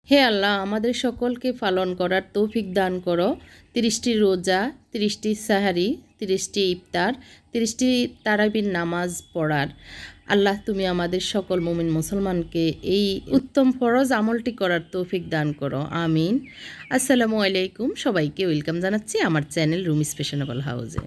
হে আল্লাহ, আমাদের সকলকে পালন করার তৌফিক দান করো। 30টি রোজা, 30টি সাহারি, 30টি ইফতার, 30টি তারাবির নামাজ পড়ার। আল্লাহ, তুমি আমাদের সকল মুমিন মুসলমানকে এই উত্তম ফরজ আমলটি করার তৌফিক দান করো, আমিন। আসসালামু আলাইকুম, সবাইকে ওয়েলকাম জানাচ্ছি আমার চ্যানেল রুমিস ফ্যাশনেবল হাউসে।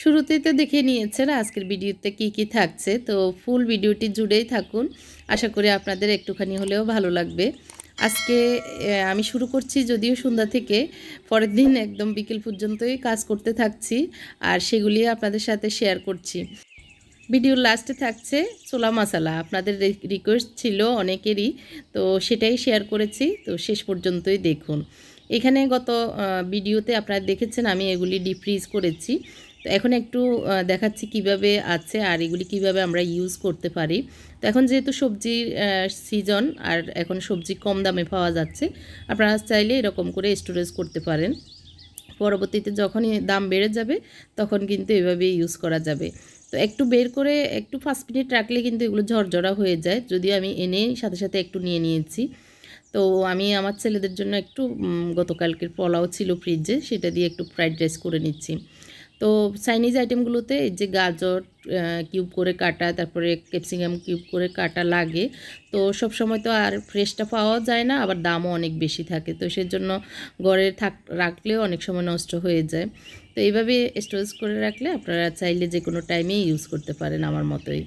শুরুতেই তো দেখে নিয়েছেন আজকের ভিডিওতে কি কি থাকছে, তো ফুল ভিডিওটি জুড়েই থাকুন। আশা করি আপনাদের একটুখানি হলেও ভালো লাগবে। আজকে আমি শুরু করছি যদিও সন্ধ্যা থেকে, পরের দিন একদম বিকেল পর্যন্তই কাজ করতে থাকছি আর সেগুলি আপনাদের সাথে শেয়ার করছি। ভিডিওর লাস্টে থাকছে ছোলা মশলা, আপনাদের রিকোয়েস্ট ছিল অনেকেরই, তো সেটাই শেয়ার করেছি, তো শেষ পর্যন্তই দেখুন। এখানে গত ভিডিওতে আপনারা দেখেছেন আমি এগুলি ডিপ ফ্রিজ করেছি, তো এখন একটু দেখাচ্ছি কিভাবে আছে আর এগুলি কিভাবে আমরা ইউজ করতে পারি। তো এখন যেহেতু সবজির সিজন আর এখন সবজি কম দামে পাওয়া যাচ্ছে, আপনারা চাইলে এরকম করে স্টোরেজ করতে পারেন। পরবর্তীতে যখনই দাম বেড়ে যাবে তখন কিন্তু এভাবে ইউজ করা যাবে। তো একটু বের করে একটু 5 মিনিট রাখলে কিন্তু এগুলো ঝরঝরা হয়ে যায়, যদিও আমি এনে সাথে সাথে একটু নিয়ে নিয়েছি। তো আমি আমার ছেলেদের জন্য একটু গতকালকের পোলাও ছিল ফ্রিজে, সেটা দিয়ে একটু ফ্রাইড রাইস করে নিচ্ছি। তো চাইনিজ আইটেমগুলোতে এই যে গাজর কিউব করে কাটা, তারপরে ক্যাপসিকাম কিউব করে কাটা লাগে। তো সব সময় তো আর ফ্রেশটা পাওয়া যায় না, আবার দামও অনেক বেশি থাকে, তো সেজন্য ঘরে রাখলেও অনেক সময় নষ্ট হয়ে যায়। তো এইভাবে স্টোরেজ করে রাখলে আপনারা চাইলে যে কোনো টাইমেই ইউজ করতে পারেন আমার মতোই।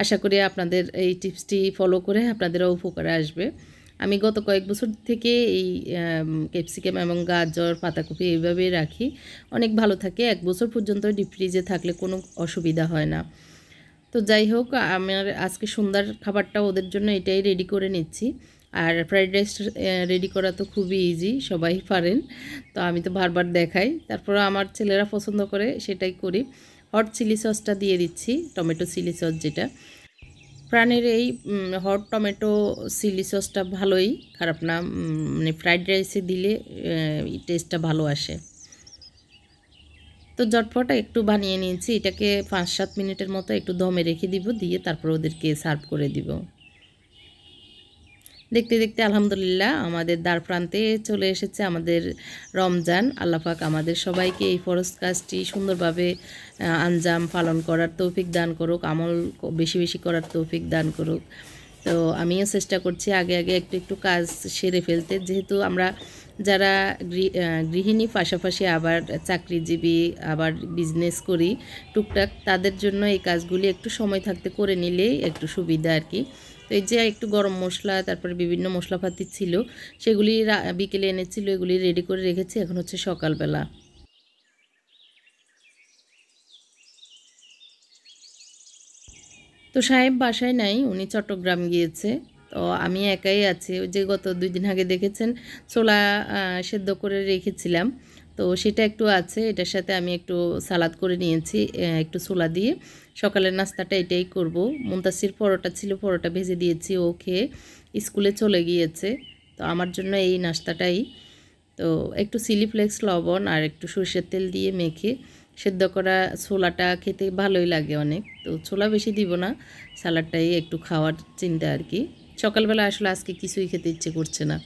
আশা করি আপনাদের এই টিপসটি ফলো করে আপনাদেরও উপকারে আসবে। আমি গত কয়েক বছর থেকে এই ক্যাপসিকাম এবং গাজর, পাতাকপি এইভাবেই রাখি, অনেক ভালো থাকে। 1 বছর পর্যন্ত ডিপ ফ্রিজে থাকলে কোনো অসুবিধা হয় না। তো যাই হোক, আমার আজকে সন্ধ্যার খাবারটা ওদের জন্য এটাই রেডি করে নিচ্ছি। আর ফ্রাইড রাইস রেডি করা তো খুবই ইজি, সবাই পারেন, তো আমি তো বারবার দেখাই, তারপর আমার ছেলেরা পছন্দ করে সেটাই করি। হট চিলি সসটা দিয়ে দিচ্ছি, টমেটো চিলি সস যেটা। প্রাণের এই হট টমেটো চিলি সসটা ভালোই, খারাপ না, মানে ফ্রাইড রাইসে দিলে টেস্টটা ভালো আসে। তো ঝটপট একটু বানিয়ে নিয়েছি, এটাকে 5-7 মিনিটের মতো একটু দমে রেখে দিব, দিয়ে তারপর ওদেরকে সার্ভ করে দিব। দেখতে দেখতে আলহামদুলিল্লাহ আমাদের দ্বার প্রান্তে চলে এসেছে আমাদের রমজান। আল্লাহ পাক আমাদের সবাইকে এই ফরজ কাজটি সুন্দরভাবে আঞ্জাম পালন করার তৌফিক দান করুক, আমল বেশি বেশি করার তৌফিক দান করুক। তো আমিও চেষ্টা করছি আগে আগে একটু একটু কাজ সেরে ফেলতে, যেহেতু আমরা যারা গৃহিণী পাশাপাশি আবার চাকরিজীবী, আবার বিজনেস করি টুকটাক, তাদের জন্য এই কাজগুলি একটু সময় থাকতে করে নিলেই একটু সুবিধা আর কি। তো এই যে একটু গরম মশলা, তারপরে বিভিন্ন মশলাপাতি ছিল, সেগুলি বিকেলে এনেছিল, এগুলি রেডি করে রেখেছি। এখন হচ্ছে সকালবেলা। তো সাহেব বাসায় নাই, উনি চট্টগ্রাম গিয়েছে। তো আমি একাই আছি। ওই যে গত 2 দিন আগে দেখেছেন ছোলা সেদ্ধ করে রেখেছিলাম, তো সেটা একটু আছে, এটার সাথে আমি একটু সালাদ করে নিয়েছি একটু ছোলা দিয়ে। সকালের নাস্তাটা এটাই করব। মুনতাসির পরোটা ছিল, পরোটা ভেজে দিয়েছি, ও খেয়ে স্কুলে চলে গিয়েছে। তো আমার জন্য এই নাস্তাটাই। তো একটু চিলি ফ্লেক্স, লবণ আর একটু সরষের তেল দিয়ে মেখে সেদ্ধ করা ছোলাটা খেতে ভালোই লাগে অনেক। তো ছোলা বেশি দিব না, সালাডটাই একটু খাওয়ার চিন্তা আর কি। সকালবেলা আসলে আজকে কিছুই খেতে ইচ্ছে করছে না।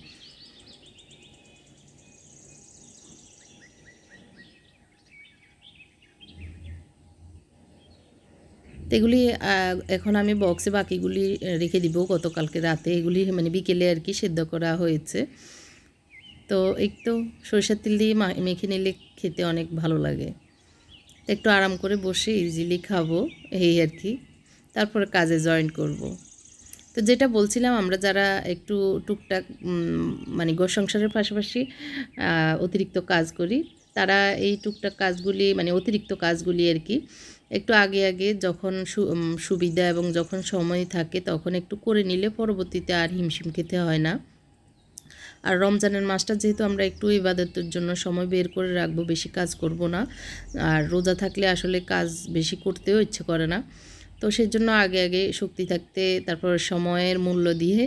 তো এগুলি এখন আমি বক্সে বাকিগুলি রেখে দিব, গতকালকে রাতে এগুলি মানে বিকেলে আর কি সেদ্ধ করা হয়েছে। তো একটু সরষের তেল দিয়ে মেখে নিলে খেতে অনেক ভালো লাগে। একটু আরাম করে বসে ইজিলি খাবো এই আর কি, তারপরে কাজে জয়েন করব। তো যেটা বলছিলাম, আমরা যারা একটু টুকটাক মানে ঘর সংসারের পাশাপাশি অতিরিক্ত কাজ করি, তারা এই টুকটাক কাজগুলি মানে অতিরিক্ত কাজগুলি আর কি একটু আগে আগে যখন সুবিধা এবং যখন সময় থাকে তখন একটু করে নিলে পরবর্তীতে আর হিমশিম খেতে হয় না। আর রমজানের মাসটা যেহেতু আমরা একটু ইবাদতের জন্য সময় বের করে রাখবো, বেশি কাজ করব না। আর রোজা থাকলে আসলে কাজ বেশি করতেও ইচ্ছে করে না, তো সেজন্য আগে আগে শক্তি থাকতে তারপর সময়ের মূল্য দিয়ে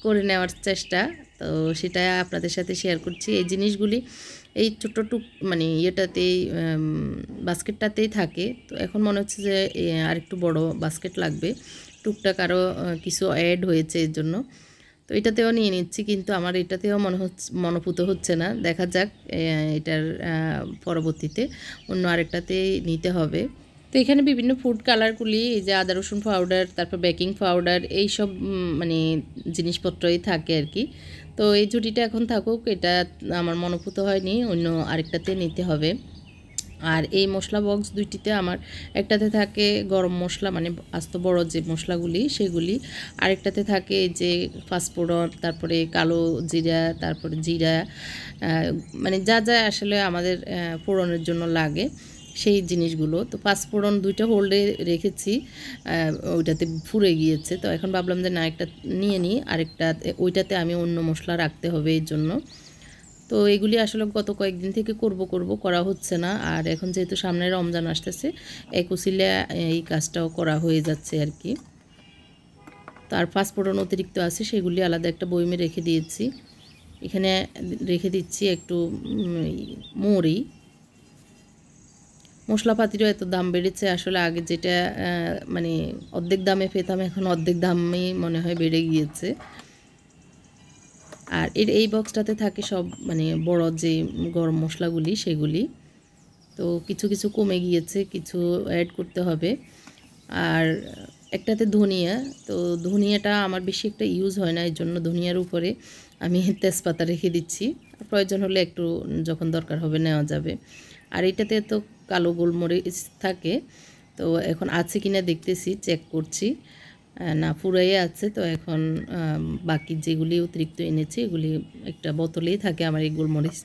করে নেওয়ার চেষ্টা। তো সেটা আপনাদের সাথে শেয়ার করছি। এই জিনিসগুলি এই ছোট্ট মানে ইয়েটাতেই বাস্কেটটাতেই থাকে। তো এখন মনে হচ্ছে যে আরেকটু বড় বাস্কেট লাগবে, টুকটাক আরও কিছু অ্যাড হয়েছে এর জন্য। তো এটাতেও নিয়ে নিচ্ছি, কিন্তু আমার এটাতেও মনোপুত হচ্ছে না। দেখা যাক এটার পরবর্তীতে অন্য আরেকটাতে নিতে হবে। তো এখানে বিভিন্ন ফুড কালারগুলি, এই যে আদা রসুন পাউডার, তারপর বেকিং পাউডার, এইসব মানে জিনিসপত্রই থাকে আর কি। তো এই ঝুড়িটা এখন থাকুক, এটা আমার মনোপুত হয়নি, অন্য আরেকটাতে নিতে হবে। আর এই মশলা বক্স দুইটিতে আমার একটাতে থাকে গরম মশলা, মানে আস্ত বড় যে মশলাগুলি সেগুলি, আরেকটাতে থাকে যে পাঁচফোড়ন, তারপরে কালো জিরা, তারপরে জিরা, মানে যা যা আসলে আমাদের ফোড়নের জন্য লাগে সেই জিনিসগুলো। তো পাঁচফোড়ন দুইটা হোল্ডে রেখেছি, ওইটাতে ফুরে গিয়েছে। তো এখন ভাবলাম যে না, একটা নিয়ে নিই, আরেকটা ওইটাতে আমি অন্য মশলা রাখতে হবে এর জন্য। তো এগুলি আসলে গত কয়েকদিন থেকে করা হচ্ছে না। আর এখন যেহেতু সামনে রমজান আসতেছে, এক উসিলে এই কাজটাও করা হয়ে যাচ্ছে আর কি। তার পাঁচফোড়ন অতিরিক্ত আছে, সেগুলি আলাদা একটা বয়মে রেখে দিয়েছি। এখানে রেখে দিচ্ছি একটু মৌরি। মশলাপাতিরও এত দাম বেড়েছে, আসলে আগে যেটা মানে অর্ধেক দামে পেতাম, এখন অর্ধেক দামেই মনে হয় বেড়ে গিয়েছে। আর এই বক্সটাতে থাকে সব মানে বড় যে গরম মশলাগুলি সেগুলি। তো কিছু কিছু কমে গিয়েছে, কিছু অ্যাড করতে হবে। আর একটাতে ধনিয়া, তো ধনিয়াটা আমার বেশি একটা ইউজ হয় না, এর জন্য ধনিয়ার উপরে আমি তেজপাতা রেখে দিচ্ছি, প্রয়োজন হলে একটু যখন দরকার হবে নেওয়া যাবে। আর এটাতে তো কালো গোলমরিচ থাকে, তো এখন আছে কিনা দেখতেছি, চেক করছি। না, পুরাই আছে। তো এখন বাকি যেগুলি অতিরিক্ত এনেছি এগুলি একটা বোতলেই থাকে আমার এই গোলমরিচ,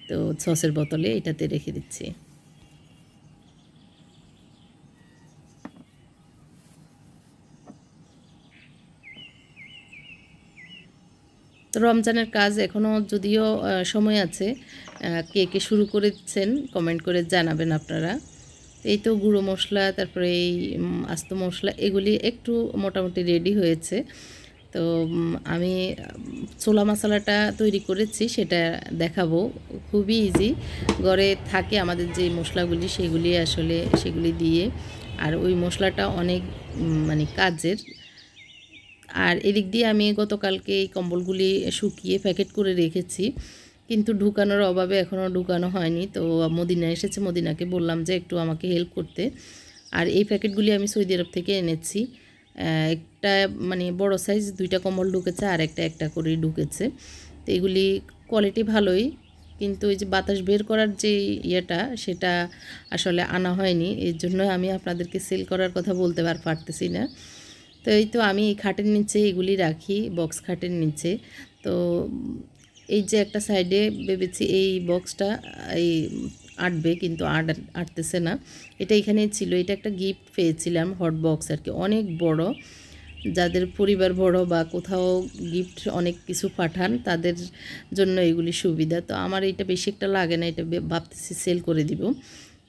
তো সসের বোতলে এটাতে রেখে দিচ্ছি। তো রমজানের কাজ এখনও যদিও সময় আছে, কে কে শুরু করেছেন কমেন্ট করে জানাবেন আপনারা। এই তো গুঁড়ো মশলা, তারপরে এই আস্ত মশলা, এগুলি একটু মোটামুটি রেডি হয়েছে। তো আমি ছোলা মশলাটা তৈরি করেছি, সেটা দেখাবো। খুবই ইজি, ঘরে থাকে আমাদের যে মশলাগুলি সেগুলি আসলে সেগুলি দিয়ে। আর ওই মশলাটা অনেক মানে কাজের। আর এদিক দিয়ে আমি গতকালকে এই কম্বলগুলি শুকিয়ে প্যাকেট করে রেখেছি, কিন্তু ঢুকানোর অভাবে এখনও ঢুকানো হয়নি। তো মদিনা এসেছে, মদিনাকে বললাম যে একটু আমাকে হেল্প করতে। আর এই প্যাকেটগুলি আমি সৌদি আরব থেকে এনেছি। একটা মানে বড় সাইজ দুইটা কম্বল ঢুকেছে, আর একটা করেই ঢুকেছে। তো এগুলি কোয়ালিটি ভালোই, কিন্তু এই যে বাতাস বের করার যে ইয়েটা সেটা আসলে আনা হয়নি, এর জন্য আমি আপনাদেরকে সেল করার কথা বলতে পারতেছি না। তো এই তো আমি এই খাটের নিচে এগুলি রাখি, বক্স খাটের নিচে। তো এই যে একটা সাইডে ভেবেছি এই বক্সটা এই আটবে, কিন্তু আটতেছে না। এটা এখানেই ছিল, এটা একটা গিফট পেয়েছিলাম, হট বক্স আর কি, অনেক বড়। যাদের পরিবার বড় বা কোথাও গিফট অনেক কিছু পাঠান তাদের জন্য এগুলি সুবিধা। তো আমার এটা বেশি একটা লাগে না, এটা ভাবতেছি সেল করে দিব।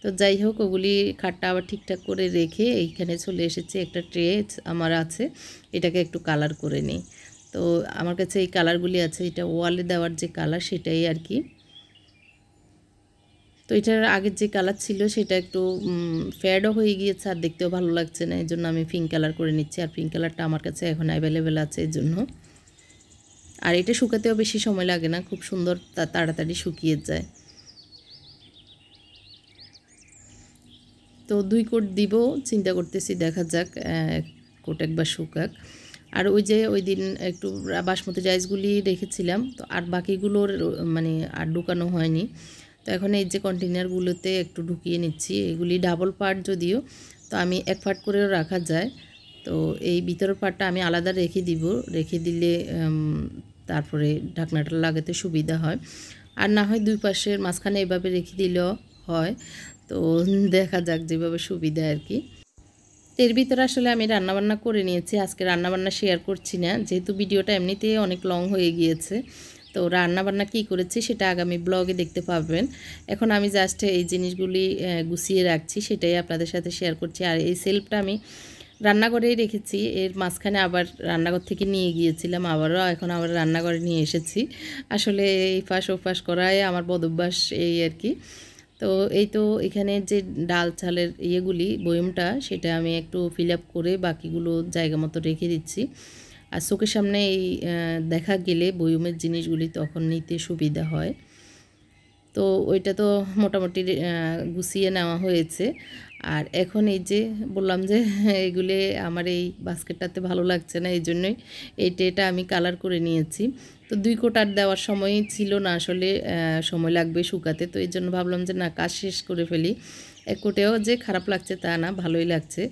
তো যাই হোক, ওগুলি খাটটা আবার ঠিকঠাক করে রেখে এইখানে চলে এসেছি। একটা ট্রে আমার আছে, এটাকে একটু কালার করে নিই। তো আমার কাছে এই কালারগুলি আছে, এটা ওয়ালে দেওয়ার যে কালার সেটাই আর কি। তো এটার আগের যে কালার ছিল সেটা একটু ফ্যাডও হয়ে গিয়েছে, আর দেখতেও ভালো লাগছে না, এই জন্য আমি পিঙ্ক কালার করে নিচ্ছি। আর পিঙ্ক কালারটা আমার কাছে এখন অ্যাভেলেবেল আছে এর জন্য। আর এটা শুকাতেও বেশি সময় লাগে না, খুব সুন্দর তাড়াতাড়ি শুকিয়ে যায়। তো 2 কোট দিব চিন্তা করতেছি, দেখা যাক কোট একবার শুকাক। আর ওই যে ওই দিন একটু বাসমতি রাইসগুলি রেখেছিলাম, তো আর বাকিগুলোর মানে আর ঢুকানো হয়নি। তো এখন এই যে কন্টেনারগুলোতে একটু ঢুকিয়ে নিচ্ছি, এগুলি ডাবল পার্ট যদিও, তো আমি এক পার্ট করেও রাখা যায়। তো এই ভিতরের পার্টটা আমি আলাদা রেখে দিব, রেখে দিলে তারপরে ঢাকনাটা লাগাতে সুবিধা হয়। আর না হয় দুই পাশের মাঝখানে এভাবে রেখে দিলেও হয়। তো দেখা যাক যেভাবে সুবিধা আর কি। এর ভিতরে আসলে আমি রান্নাবান্না করে নিয়েছি, আজকে রান্নাবান্না শেয়ার করছি না, যেহেতু ভিডিওটা এমনিতেই অনেক লং হয়ে গিয়েছে। তো রান্নাবান্না কী করেছি সেটা আগামী ব্লগে দেখতে পাবেন। এখন আমি জাস্ট এই জিনিসগুলি গুছিয়ে রাখছি, সেটাই আপনাদের সাথে শেয়ার করছি। আর এই সেলফটা আমি রান্নাঘরেই রেখেছি, এর মাঝখানে আবার রান্নাঘর থেকে নিয়ে গিয়েছিলাম, এখন আবার রান্নাঘরে নিয়ে এসেছি। আসলে এই পাশ ও পাশ করাই আমার বদভ্যাস এই আর কি। তো তো এই তো এখানে যে ডাল চালের ইয়েগুলি বয়মটা সেটা আমি একটু ফিল আপ করে বাকিগুলো জায়গা মতো রেখে দিচ্ছি। আর চোখের সামনে এই দেখা গেলে বয়মের জিনিসগুলি তখন নিতে সুবিধা হয়। তো ওইটা তো মোটামুটি গুছিয়ে নেওয়া হয়েছে। আর এখন এই যে বললাম যে এগুলি আমার এই বাস্কেটটাতে ভালো লাগছে না, এই জন্যই এই ট্রেটা আমি কালার করে নিয়েছি। তো 2 কোট আর দেওয়ার সময়ই ছিল না, আসলে সময় লাগবে শুকাতে, তো এই জন্য ভাবলাম যে না, কাজ শেষ করে ফেলি। 1 কোটেও যে খারাপ লাগছে তা না, ভালোই লাগছে।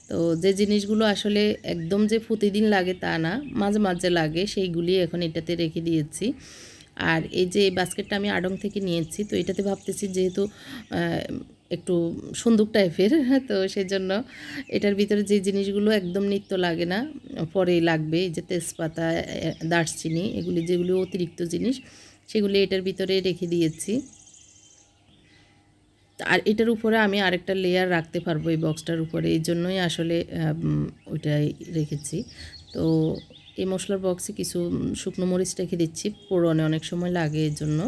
তো যে জিনিসগুলো আসলে একদম যে প্রতিদিন লাগে তা না, মাঝে মাঝে লাগে, সেইগুলি এখন এটাতে রেখে দিয়েছি। আর এই যে বাস্কেটটা আমি আড়ং থেকে নিয়েছি, তো এটাতে ভাবতেছি যেহেতু একটু সুন্দর টাইপের, তো সেই জন্য এটার ভিতরে যে জিনিসগুলো একদম নিত্য লাগে না, পরে লাগবে, এই যে তেজপাতা, দারচিনি, এগুলি যেগুলো অতিরিক্ত জিনিস সেগুলি এটার ভিতরে রেখে দিয়েছি। আর এটার উপরে আমি আরেকটা লেয়ার রাখতে পারবো এই বক্সটার উপরে, এই জন্যই আসলে ওইটাই রেখেছি। তো এই মশলার বক্সে কিছু শুকনো মরিচ রেখে দিচ্ছি, ফোড়নে অনেক সময় লাগে, এর জন্য,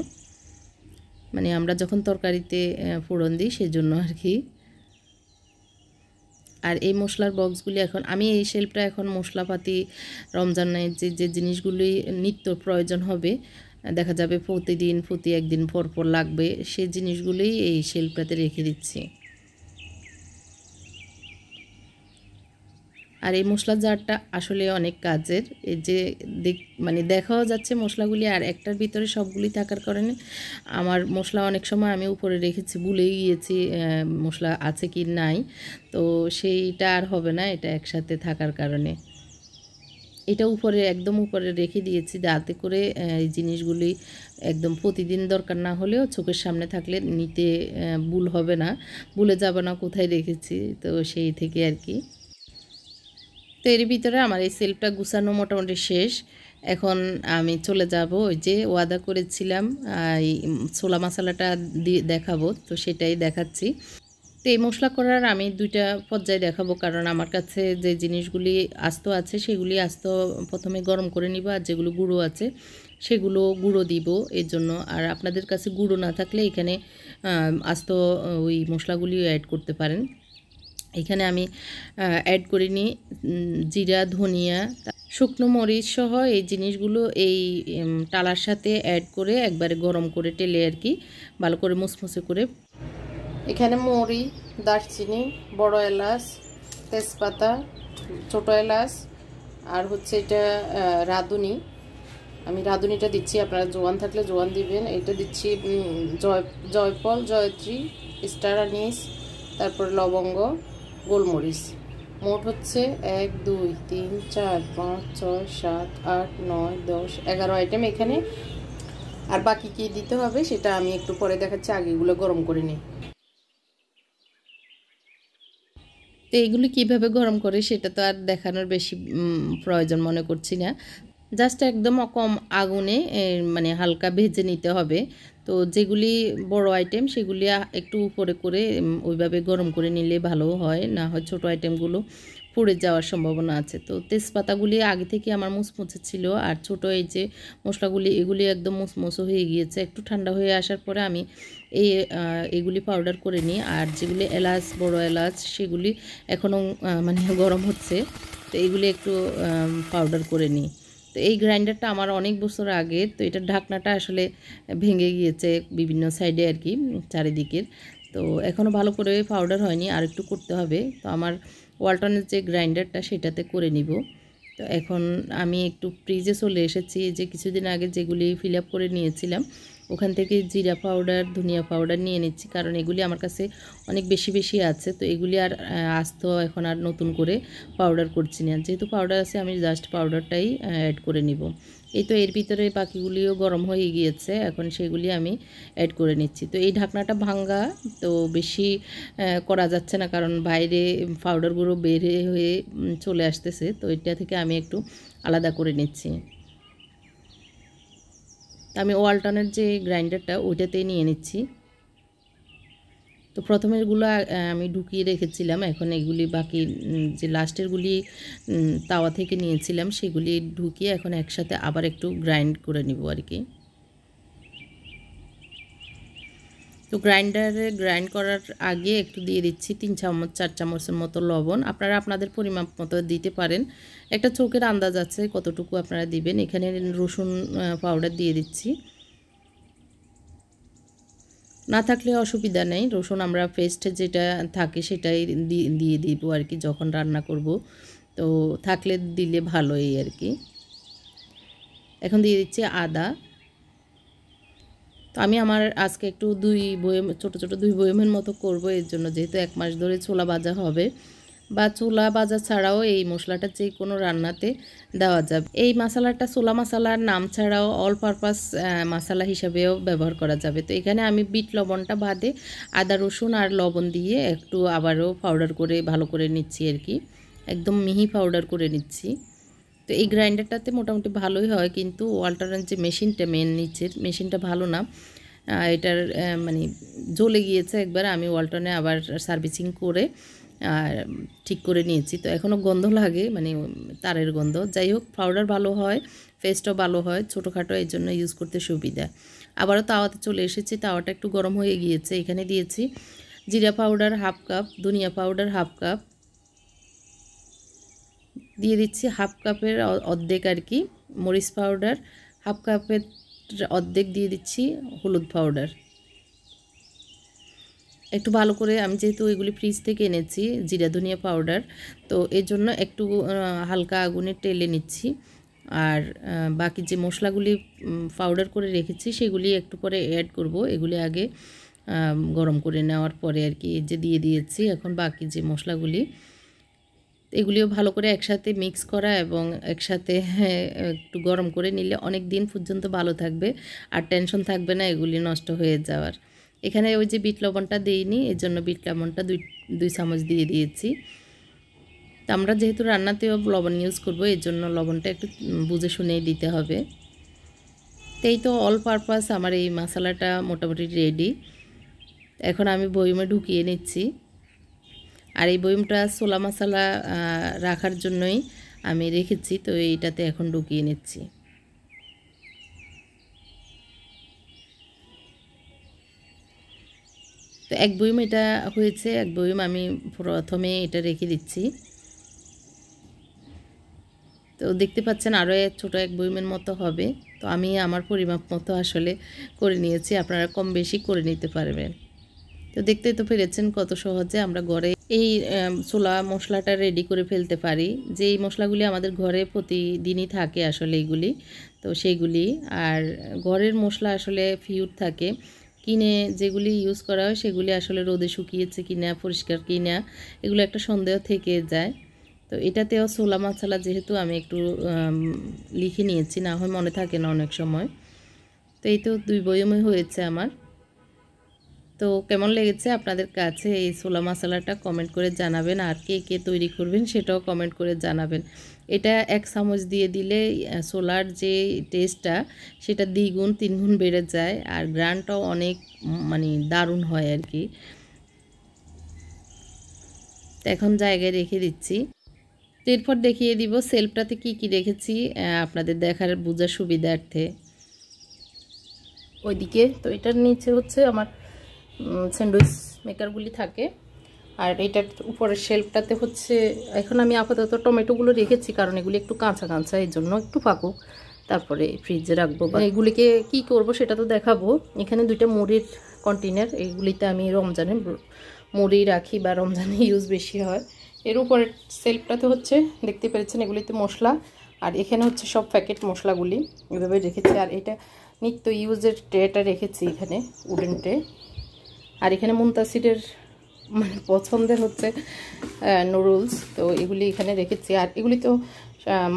মানে আমরা যখন তরকারিতে ফোড়ন দিই সেজন্য আর কি। আর এই মশলার বক্সগুলি এখন আমি এই শেলফটা এখন মশলাপাতি রমজানের যে জিনিসগুলি নিত্য প্রয়োজন হবে, দেখা যাবে প্রতিদিন প্রতি একদিন পর পর লাগবে, সেই জিনিসগুলোই এই শেলফটাতে রেখে দিচ্ছি। আর এই মশলার জারটা আসলে অনেক কাজের, এই যে মানে দেখাও যাচ্ছে মশলাগুলি, আর একটার ভিতরে সবগুলি থাকার কারণে আমার মশলা অনেক সময় আমি উপরে রেখেছি, ভুলেই গিয়েছি মশলা আছে কি নাই, তো সেইটা আর হবে না এটা একসাথে থাকার কারণে। এটা উপরে একদম উপরে রেখে দিয়েছি, যাতে করে এই জিনিসগুলি একদম প্রতিদিন দরকার না হলেও চোখের সামনে থাকলে নিতে ভুল হবে না, ভুলে যাবে না কোথায় রেখেছি, তো সেই থেকে আর কি। তো এর ভিতরে আমার এই সেলফটা গুছানো মোটামুটি শেষ। এখন আমি চলে যাব, ওই যে ওয়াদা করেছিলাম এই ছোলা মশলাটা দিয়ে দেখাবো, তো সেটাই দেখাচ্ছি। তো এই মশলা করার আমি 2টা পর্যায়ে দেখাবো, কারণ আমার কাছে যে জিনিসগুলি আস্ত আছে সেগুলি আস্ত প্রথমে গরম করে নিব, আর যেগুলো গুঁড়ো আছে সেগুলো গুঁড়ো দিব এর জন্য। আর আপনাদের কাছে গুঁড়ো না থাকলে এখানে আস্ত ওই মশলাগুলিও অ্যাড করতে পারেন। এখানে আমি অ্যাড করে নিই জিরা, ধনিয়া, শুকনো মরিচ সহ এই জিনিসগুলো এই টালার সাথে অ্যাড করে একবারে গরম করে টেলে আর কি ভালো করে মুসমুসে করে। এখানে মৌরি, দারচিনি, বড় এলাচ, তেজপাতা, ছোট এলাচ, আর হচ্ছে এটা রাঁধুনি, আমি রাঁধুনিটা দিচ্ছি, আপনারা জোয়ান থাকলে জোয়ান দিবেন। এটা দিচ্ছি জয়ফল, জয়ত্রী, স্টার আনিস, তারপর লবঙ্গ, গোলমরিচ। মোট হচ্ছে 1 2 3 4 5 6 7 8 9 10 11 আইটেম এখানে। আর বাকি কি দিতে হবে সেটা আমি একটু পরে দেখাচ্ছি, আগে এগুলো গরম করে নিই। তো এইগুলি কীভাবে গরম করে সেটা তো আর দেখানোর বেশি প্রয়োজন মনে করছি না, জাস্ট একদম কম আগুনে মানে হালকা ভেজে নিতে হবে। তো যেগুলি বড় আইটেম সেগুলি একটু উপরে করে ওইভাবে গরম করে নিলে ভালো হয়, না হয় ছোটো আইটেমগুলো পুড়ে যাওয়ার সম্ভাবনা আছে। তো তেজপাতাগুলি আগে থেকে আমার মুচমুচে ছিল, আর ছোটো এই যে মশলাগুলি এগুলি একদম মুচমুচো হয়ে গিয়েছে। একটু ঠান্ডা হয়ে আসার পরে আমি এগুলি পাউডার করে নিই। আর যেগুলি এলাচ, বড় এলাচ, সেগুলি এখনও মানে গরম হচ্ছে, তো এইগুলি একটু পাউডার করে নিই। তো এই গ্রাইন্ডারটা আমার অনেক বছর আগে, তো এটার ঢাকনাটা আসলে ভেঙে গিয়েছে বিভিন্ন সাইডে আর কি, চারিদিকের। তো এখনও ভালো করে পাউডার হয়নি, আর একটু করতে হবে। তো আমার ওয়ালটনের যে গ্রাইন্ডারটা সেটাতে করে নিব। তো এখন আমি একটু ফ্রিজে চলে এসেছি, যে কিছুদিন আগে যেগুলি ফিল আপ করে নিয়েছিলাম ওখান থেকে জিরা পাউডার, ধনিয়া পাউডার নিয়ে নিচ্ছি, কারণ এগুলি আমার কাছে অনেক বেশি বেশি আছে। তো এগুলি আর আস্ত এখন আর নতুন করে পাউডার করছি না, যেহেতু পাউডার আছে আমি জাস্ট পাউডারটাই অ্যাড করে নিব। এই তো এর ভিতরে বাকিগুলিও গরম হয়ে গিয়েছে, এখন সেগুলি আমি অ্যাড করে নিচ্ছি। তো এই ঢাকনাটা ভাঙ্গা, তো বেশি করা যাচ্ছে না, কারণ বাইরে পাউডারগুলো বের হয়ে চলে আসতেছে, তো এটা থেকে আমি একটু আলাদা করে নিচ্ছি। আমি ওয়ালটনের যে গ্রাইন্ডারটা ওইটাতেই নিয়ে নিচ্ছি। তো প্রথমেরগুলো আমি ঢুকিয়ে রেখেছিলাম, এখন এগুলি বাকি যে লাস্টেরগুলি তাওয়া থেকে নিয়েছিলাম সেগুলি ঢুকিয়ে এখন একসাথে আবার একটু গ্রাইন্ড করে নিব আর কি। তো গ্রাইন্ডারে গ্রাইন্ড করার আগে একটু দিয়ে দিচ্ছি 3 চামচ 4 চামচের মতো লবণ। আপনারা আপনাদের পরিমাপ মতো দিতে পারেন। একটা চোখের আন্দাজ আছে কতটুকু আপনারা দিবেন। এখানে রসুন পাউডার দিয়ে দিচ্ছি। না থাকলে অসুবিধা নেই, রসুন আমরা পেস্ট যেটা থাকে সেটাই দিয়ে দিব আর কি যখন রান্না করব। তো থাকলে দিলে ভালোই আর কি। এখন দিয়ে দিচ্ছি আদা। তো আমি আমার আজকে একটু 2 বয়ম ছোটো ছোটো 2 বয়মের মতো করব, এর জন্য যেহেতু 1 মাস ধরে ছোলা ভাজা হবে, বা ছোলা ভাজা ছাড়াও এই মশলাটা যে কোনো রান্নাতে দেওয়া যাবে। এই মশলাটা ছোলা মশলার নাম ছাড়াও অল পারপাস মশলা হিসাবেও ব্যবহার করা যাবে। তো এখানে আমি বিট লবণটা বাদে আদা রসুন আর লবণ দিয়ে একটু আবারও পাউডার করে ভালো করে নিচ্ছি আর কি, একদম মিহি পাউডার করে নিচ্ছি। তো এই গ্রাইন্ডারটাতে মোটামুটি ভালোই হয়, কিন্তু ওয়ালটারের যে মেশিনটা নিচের মেশিনটা ভালো না, এটার মানে জ্বলে গিয়েছে একবার। আমি ওয়ালটনে আবার সার্ভিসিং করে ঠিক করে নিয়েছি। তো এখনও গন্ধ লাগে, মানে তারের গন্ধ। যাই হোক, পাউডার ভালো হয়, পেস্টও ভালো হয়, ছোটোখাটো এই জন্য ইউজ করতে সুবিধা। আবারও তাওয়াতে চলে এসেছি, তাওয়াটা একটু গরম হয়ে গিয়েছে। এখানে দিয়েছি জিরা পাউডার 1/2 কাপ, ধনিয়া পাউডার 1/2 কাপ, দিয়ে দিচ্ছি 1/2 কাপের অর্ধেক আর কি মরিচ পাউডার, 1/2 কাপের অর্ধেক দিয়ে দিচ্ছি হলুদ পাউডার। একটু ভালো করে, আমি যেহেতু এগুলি ফ্রিজ থেকে এনেছি জিরা ধনিয়া পাউডার, তো এর জন্য একটু হালকা আগুনে টেলে নিচ্ছি। আর বাকি যে মশলাগুলি পাউডার করে রেখেছি সেগুলি একটু পরে অ্যাড করব। এগুলি আগে গরম করে নেওয়ার পরে আর কি যে দিয়ে দিয়েছি। এখন বাকি যে মশলাগুলি, এগুলিও ভালো করে একসাথে মিক্স করা এবং একসাথে একটু গরম করে নিলে অনেক দিন পর্যন্ত ভালো থাকবে, আর টেনশন থাকবে না এগুলি নষ্ট হয়ে যাওয়ার। এখানে ওই যে বিট লবণটা দিইনি, এর জন্য বিট লবণটা 2 চামচ দিয়ে দিয়েছি। তো আমরা যেহেতু রান্নাতেও লবণ ইউজ করব, এর জন্য লবণটা একটু বুঝে শুনেই দিতে হবে। তো এই তো অল পারপাস আমার এই মশলাটা মোটামুটি রেডি। এখন আমি বয়মে ঢুকিয়ে নিচ্ছি। আর এই বয়মটা ছোলা মশলা রাখার জন্যই আমি রেখেছি, তো এইটাতে এখন ঢুকিয়ে নিচ্ছি। তো 1 বয়ম এটা হয়েছে, 1 বয়ম আমি প্রথমে এটা রেখে দিচ্ছি। তো দেখতে পাচ্ছেন আরও ছোটো 1 বয়মের মতো হবে। তো আমি আমার পরিমাপ মতো আসলে করে নিয়েছি, আপনারা কম বেশি করে নিতে পারবেন। তো দেখতে তো পেরেছেন কত সহজে আমরা ঘরে এই ছোলা মশলাটা রেডি করে ফেলতে পারি। যেই মশলাগুলি আমাদের ঘরে প্রতিদিনই থাকে আসলে এইগুলি, তো সেইগুলি। আর ঘরের মশলা আসলে পিওর থাকে, কিনে যেগুলি ইউজ করা হয় সেগুলি আসলে রোদে শুকিয়েছে কিনা, পরিষ্কার কিনা, এগুলো একটা সন্দেহ থেকে যায়। তো এটাতেও ছোলা মশলা যেহেতু আমি একটু লিখে নিয়েছি, না হয় মনে থাকে না অনেক সময়। তো এই তো 2 বয়মে হয়েছে আমার। তো কেমন লেগেছে আপনাদের কাছে এই ছোলা মশলাটা কমেন্ট করে জানাবেন, আর কে কে তৈরি করবেন সেটাও কমেন্ট করে জানাবেন। এটা 1 চামচ দিয়ে দিলে ছোলার যে টেস্টটা সেটা 2 গুণ 3 গুণ বেড়ে যায়, আর গ্রানটাও অনেক মানে দারুণ হয় আর কি। তো এখন জায়গায় রেখে দিচ্ছি। এরপর দেখিয়ে দিব সেলফটাতে কি কি রেখেছি আপনাদের দেখার বোঝার সুবিধার্থে। ওইদিকে তো এটার নিচে হচ্ছে আমার স্যান্ডউইচ মেকারগুলি থাকে, আর এটার উপরের শেলফটাতে হচ্ছে এখন আমি আপাতত টমেটোগুলো রেখেছি, কারণ এগুলি একটু কাঁচা কাঁচা, এই জন্য একটু ফাঁকুক, তারপরে ফ্রিজে রাখবো। বা এগুলিকে কি করব সেটা তো দেখাবো। এখানে 2টা মুড়ির কন্টেনার, এইগুলিতে আমি রমজানে মুড়ি রাখি বা রমজানে ইউজ বেশি হয়। এর উপরের সেলফটাতে হচ্ছে দেখতে পেরেছেন এগুলিতে মশলা, আর এখানে হচ্ছে সব প্যাকেট মশলাগুলি এভাবে রেখেছি। আর এটা নিত্য ইউজের ট্রেটা রেখেছি এখানে, উডেন ট্রে। আর এখানে মুনতাসিরের মানে পছন্দের হচ্ছে নুডলস, তো এগুলি এখানে রেখেছি। আর এগুলি তো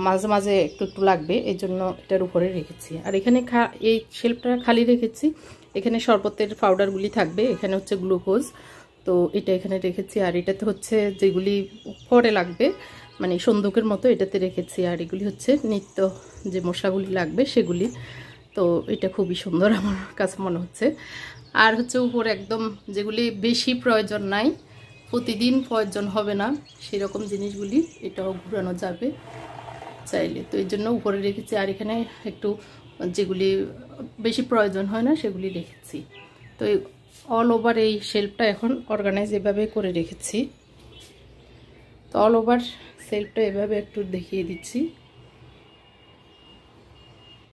মাঝে মাঝে একটু একটু লাগবে, এই জন্য এটার উপরে রেখেছি। আর এখানে এই শেলফটা খালি রেখেছি, এখানে শরবতের পাউডারগুলি থাকবে, এখানে হচ্ছে গ্লুকোজ, তো এটা এখানে রেখেছি। আর এটাতে হচ্ছে যেগুলি পরে লাগবে মানে সন্দুকের মতো, এটাতে রেখেছি। আর এগুলি হচ্ছে নিত্য যে মশলাগুলি লাগবে সেগুলি। তো এটা খুবই সুন্দর আমার কাছে মনে হচ্ছে। আর হচ্ছে উপরে একদম যেগুলি বেশি প্রয়োজন নাই, প্রতিদিন প্রয়োজন হবে না সেরকম জিনিসগুলি এটাও ঘুরানো যাবে চাইলে, তো এই জন্য উপরে রেখেছি। আর এখানে একটু যেগুলি বেশি প্রয়োজন হয় না সেগুলি রেখেছি। তো অল ওভার এই শেলফটা এখন অর্গানাইজ এভাবে করে রেখেছি। তো অল ওভার শেলফটা এভাবে একটু দেখিয়ে দিচ্ছি।